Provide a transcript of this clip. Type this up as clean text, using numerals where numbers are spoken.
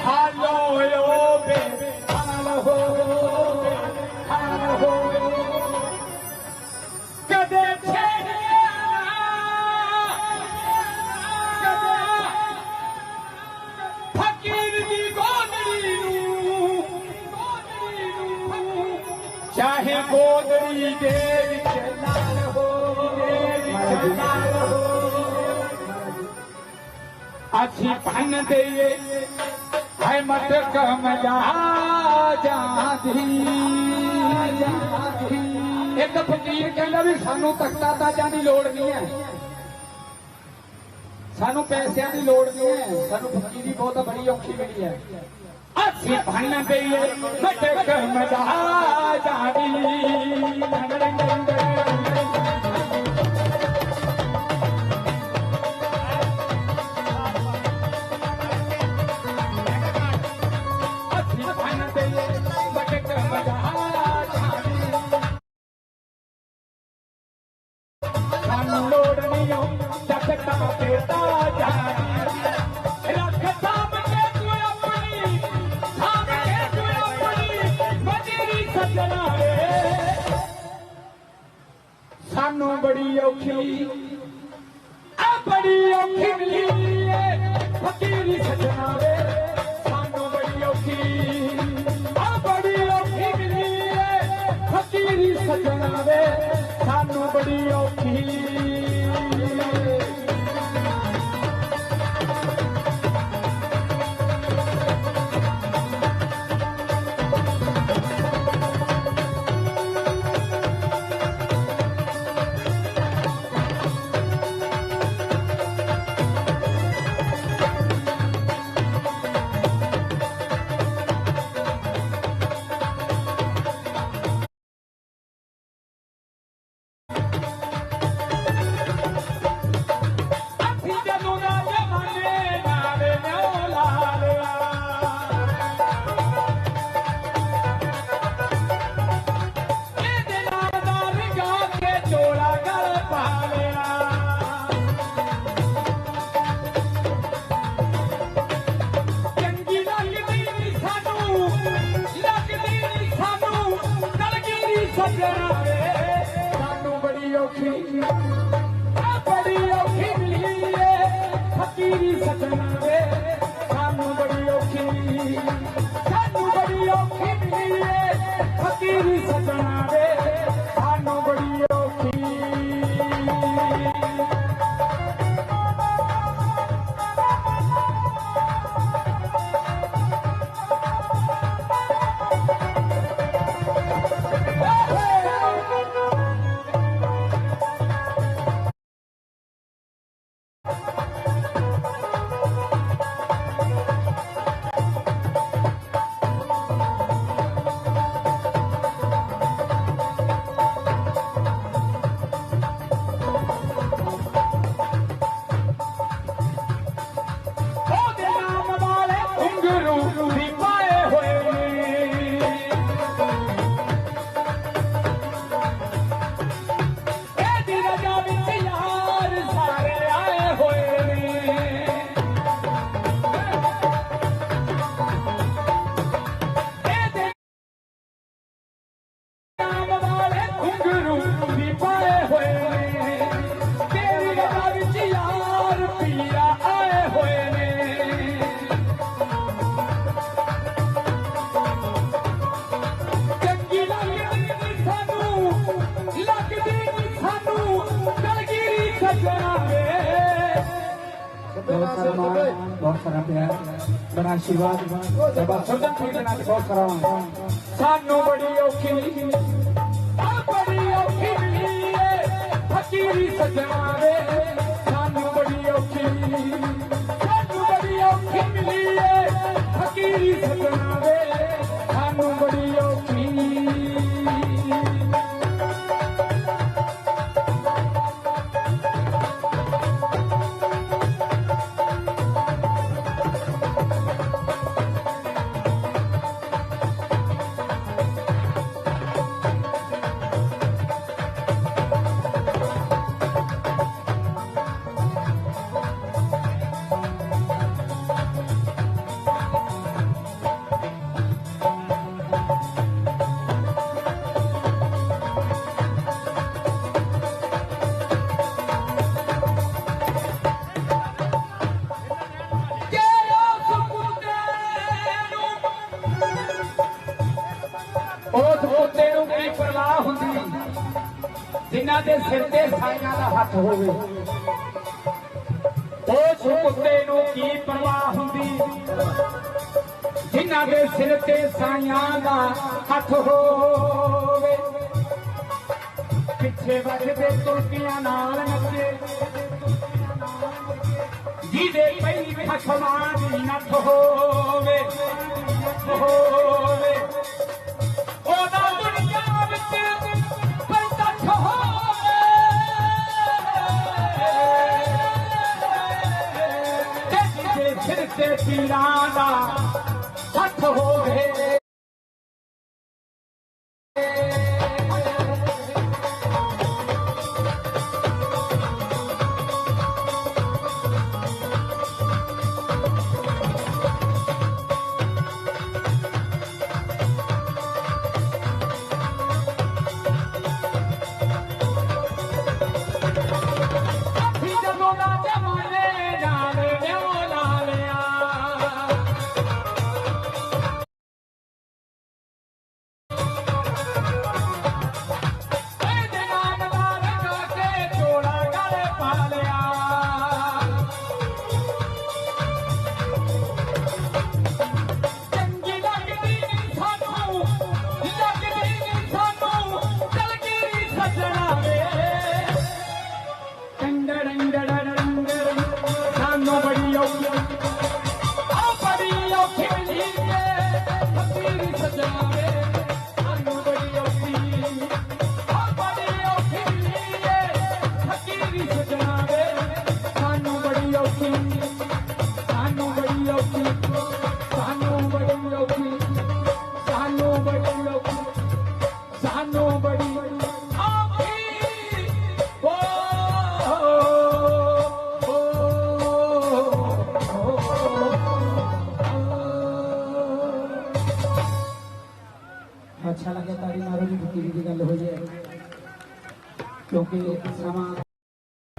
ਹਾਲੋ ਓ ਬੇ ਹਾਲ ਹੋ ਕਦੇ ਛੇੜਿਆ ਫਕੀਰ ਦੀ ਗੋਦੜੀ ਨੂੰ ਚਾਹੇ ਗੋਦੜੀ ਦੇ ਵਿੱਚ ਨਾਲ ਹੋ ਅਸੀਂ ਭੰਨ ਦੇਈਏ ਹੈ ਮਤ ਕਮਲਾ ਜਾਂਦੀ ਇੱਕ ਫਕੀਰ ਕਹਿੰਦਾ ਵੀ ਸਾਨੂੰ ਤਖਤਾ ਤਾਜਾਂ ਦੀ ਲੋੜ ਨਹੀਂ ਹੈ, ਸਾਨੂੰ ਪੈਸਿਆਂ ਦੀ ਲੋੜ ਨਹੀਂ ਹੈ, ਸਾਨੂੰ ਫਕੀਰੀ ਬਹੁਤ ਬੜੀ ਔਖੀ ਮਿਲੀ ਹੈ। ਅਸੀਂ ਭੰਨ ਦੇਈਏ ਮਤ ਕਮਲਾ ਜਾਂਦੀ ਸਾਨੂੰ ਬੜੀ ਔਖੀ ਮਿਲੀ ਏ ਫਕੀਰੀ ਸੱਜਣਾ ਵੇ ਸਾਨੂੰ ਬੜੀ ਔਖੀ ਮਿਲੀ ਏ ਫਕੀਰੀ ਸੱਜਣਾ ਵੇ ਸਾਨੂੰ ਬੜੀ ਔਖੀ ਸਾਨੂੰ ਬੜੀ ਔਖੀ ਮਿਲੀ ਏ ਫਕੀਰੀ ਸੱਜਣਾ ਵੇ ਸਾਨੂੰ ਬੜੀ ਔਖੀ ਮਿਲੀ ਏ ਫਕੀਰੀ ਸੱਜਣਾ ਵੇ ਸਾਨੂੰ ਬੜੀ ਔਖੀ बहुत सारा प्यार बड़ा आशीर्वाद बहुत सारा सानू बड़ी औखी मिली है फकीरी सजना वे सानू बड़ी औखी मिली है फकीरी सजना वे सानू बड़ी औखी ਉਸ ਕੁੱਤੇ ਨੂੰ ਕੀ ਪਰਵਾਹ ਹੁੰਦੀ ਜਿਨ੍ਹਾਂ ਦੇ ਸਿਰ ਤੇ ਸਾਈਆਂ ਦਾ ਹੱਥ ਹੋਵੇ। ਉਸ ਕੁੱਤੇ ਨੂੰ ਕੀ ਪਰਵਾਹ ਹੁੰਦੀ ਜਿਨ੍ਹਾਂ ਦੇ ਸਿਰ ਤੇ ਸਾਈਆਂ ਦਾ ਹੱਥ ਹੋਵੇ। ਪਿੱਛੇ ਵੱਜਦੇ ਤੁਲਕੀਆਂ ਨਾਲ ਨੱਚੇ ਜਿਹਦੇ ਪਈ ਖਸਮਾਂ ਦੀ ਨੱਥ ਹੋਵੇ ਉਹਦਾ ਦੁਨੀਆ ਵਿੱਚ ਪਰਤੱਖ ਹੋਵੇ ਤੇ ਜਿਹਦੇ ਸਿਰ ਤੇ ਪੀਰਾਂ ਦਾ ਹੱਥ ਹੋਵੇ। अच्छा लगे तारी मारो जी की गल हो जाए क्योंकि समा